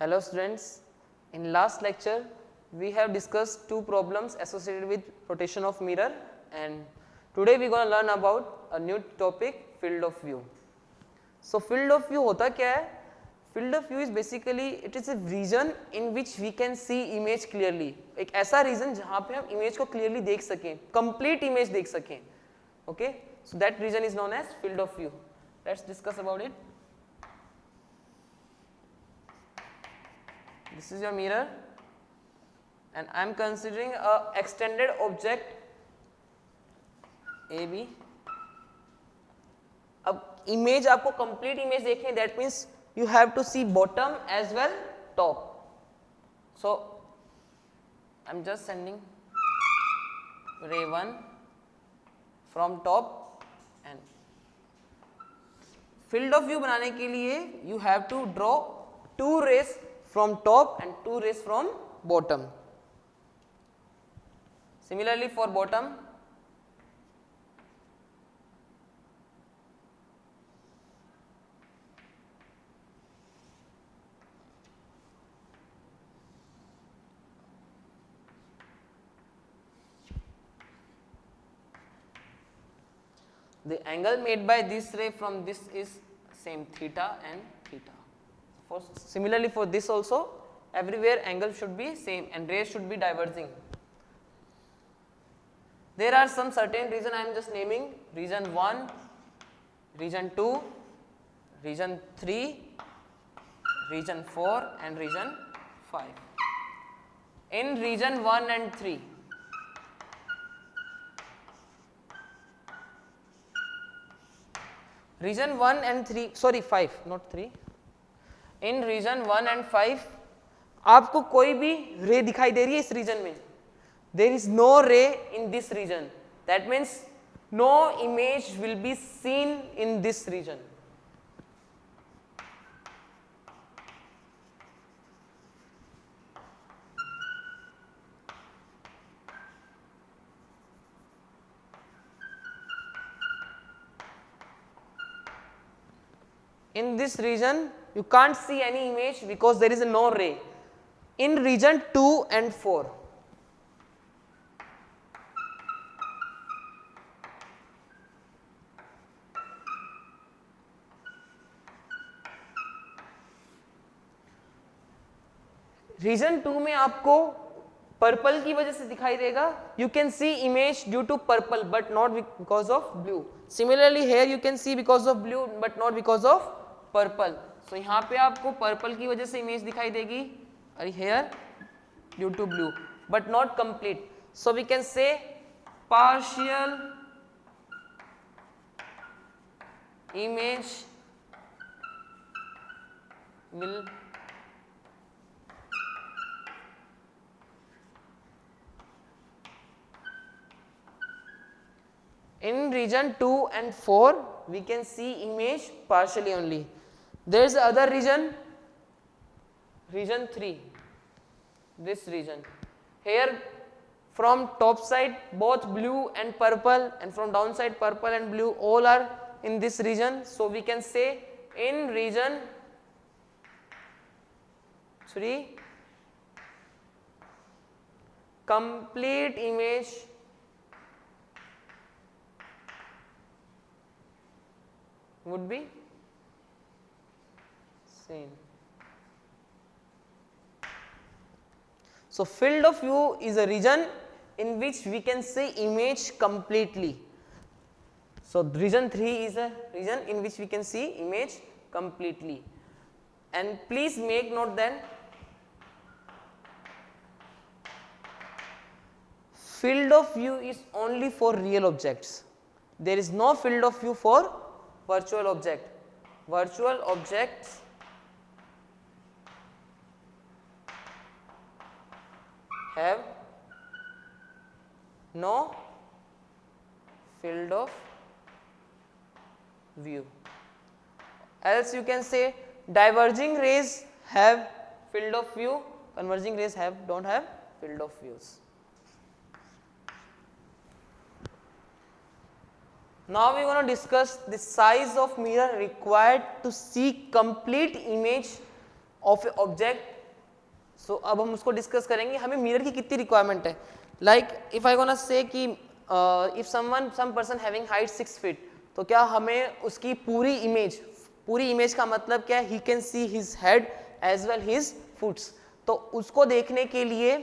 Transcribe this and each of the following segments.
Hello students, in last lecture we have discussed two problems associated with rotation of mirror, and today we are going to learn about a new topic, field of view. So field of view होता क्या है? Field of view is basically it is a region in which we can see image clearly. एक ऐसा region जहाँ पे हम image को clearly देख सकें, complete image देख सकें. Okay, so that region is known as field of view. Let's discuss about it. This is your mirror and I am considering a extended object AB. अब image आपको complete image देखनी है, that means you have to see bottom as well top. So I am just sending ray 1 from top, and field of view बनाने के लिए you have to draw two rays from top and two rays from bottom. Similarly for bottom, the angle made by this ray from this is same, theta and theta. Similarly for this also, everywhere angle should be same and rays should be diverging. There are some certain region I am just naming: region 1, region 2, region 3, region 4 and region 5. In region 1 and 3, region 1 and 3, sorry 5 not 3, in region 1 and 5 आपको कोई भी रे दिखाई दे रही है इस reason में? There is no ray in this region. That means no image will be seen in this region. In this region you can't see any image because there is no ray. In region 2 and 4, region 2 में आपको purple की वजह से दिखाई देगा. You can see image due to purple but not because of blue. Similarly here you can see because of blue but not because of purple. So यहाँ पे आपको पर्पल की वजह से इमेज दिखाई देगी और here due to blue but not complete. So we can say partial image will in region 2 and 4 we can see image partially only. There is other region, region 3, this region. Here from top side both blue and purple, and from down side purple and blue all are in this region. So we can say in region 3 complete image would be seen. So field of view is a region in which we can see image completely. So region 3 is a region in which we can see image completely. And please make note that field of view is only for real objects. There is no field of view for virtual object. Virtual objects have no field of view. Else you can say diverging rays have field of view, converging rays don't have field of views. Now we are going to discuss the size of mirror required to see complete image of a object. So अब हम उसको discuss करेंगे हमें mirror की कितनी requirement है. Like if I gonna say कि if some person having height 6 feet, तो क्या हमें उसकी पूरी इमेज का मतलब क्या है, he can see his head as well his foots. तो उसको देखने के लिए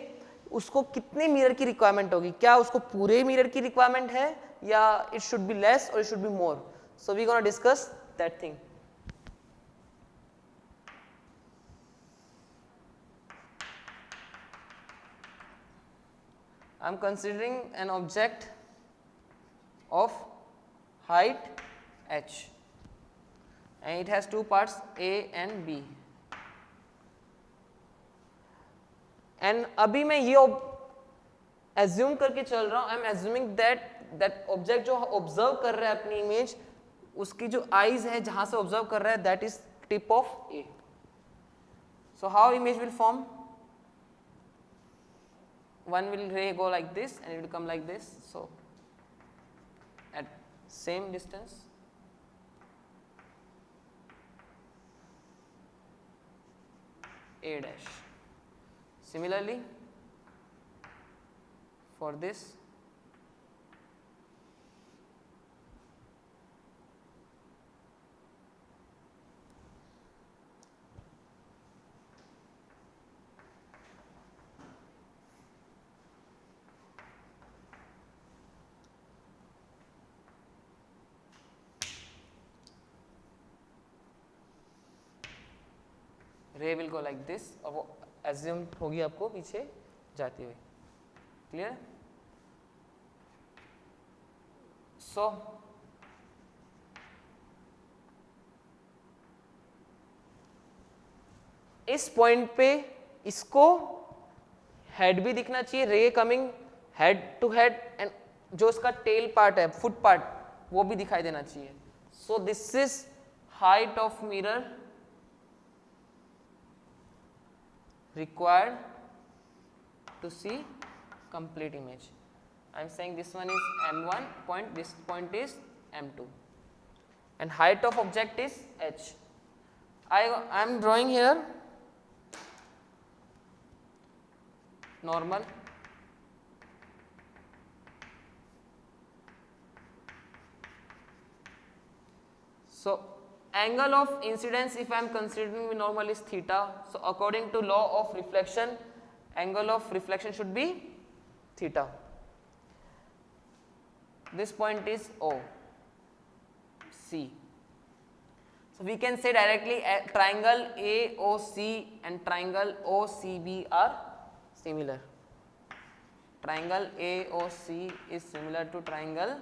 उसको कितने मिरर की रिक्वायरमेंट होगी, क्या उसको पूरे मिरर की रिक्वायरमेंट है या इट शुड बी लेस और it should be more. So we gonna discuss that thing. I am considering an object of height h and it has two parts A and B. And अभी मैं ये assume करके चल रहा हूँ, I am assuming that object जो observe कर रहा है अपनी image, उसकी जो eyes है जहाँ से observe कर रहा है, that is tip of A. So how image will form? One will ray go like this and it will come like this. So at same distance, A dash. Similarly, for this, रे will go like this और वो assume होगी आपको पीछे जाती हुई. Clear. सो इस point पे इसको हेड भी दिखना चाहिए, ray coming head to head, and जो इसका टेल पार्ट है, फुट पार्ट, वो भी दिखाई देना चाहिए. So this is height of mirror required to see complete image. I am saying this one is M1 point, this point is M2, and height of object is h. I am drawing here normal. So angle of incidence, if I am considering normal, is theta. So according to law of reflection, angle of reflection should be theta. This point is O, C. So we can say directly triangle AOC and triangle OCB are similar. Triangle AOC is similar to triangle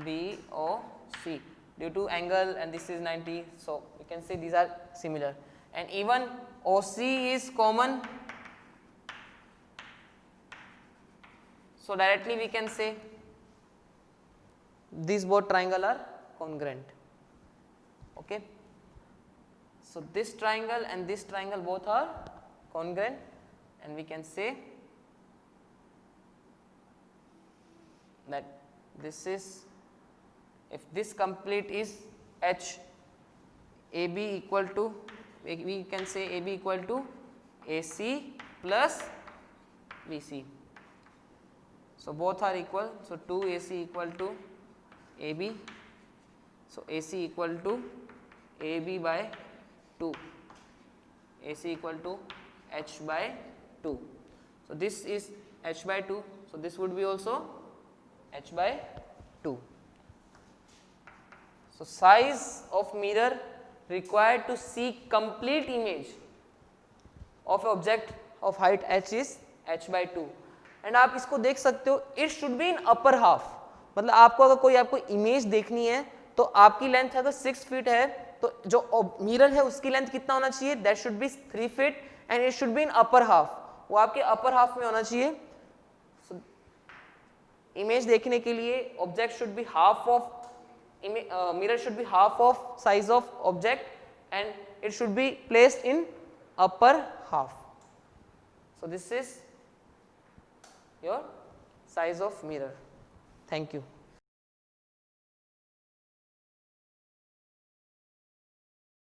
BOC. Due to angle, and this is 90, so we can say these are similar, and even OC is common, so directly we can say these both triangle are congruent. Okay, so this triangle and this triangle both are congruent, and we can say that this is, if this complete is H, AB equal to, we can say AB equal to AC plus BC. So both are equal, so 2AC equal to AB, so AC equal to AB by 2, AC equal to H by 2. So this is H by 2, so this would be also H by 2. So size of mirror required to see complete image of object of height h is h by 2. And आप इसको देख सकते हो, it should be in upper half. मतलब आपको अगर कोई आपको इमेज देखनी है तो आपकी लेंथ अगर 6 फीट है तो जो मिरर है उसकी लेंथ कितना होना चाहिए, that should be 3 feet and it should be in upper half. वो आपके अपर हाफ में होना चाहिए. इमेज देखने के लिए object should be half of mirror should be half of size of object and it should be placed in upper half. So this is your size of mirror. Thank you.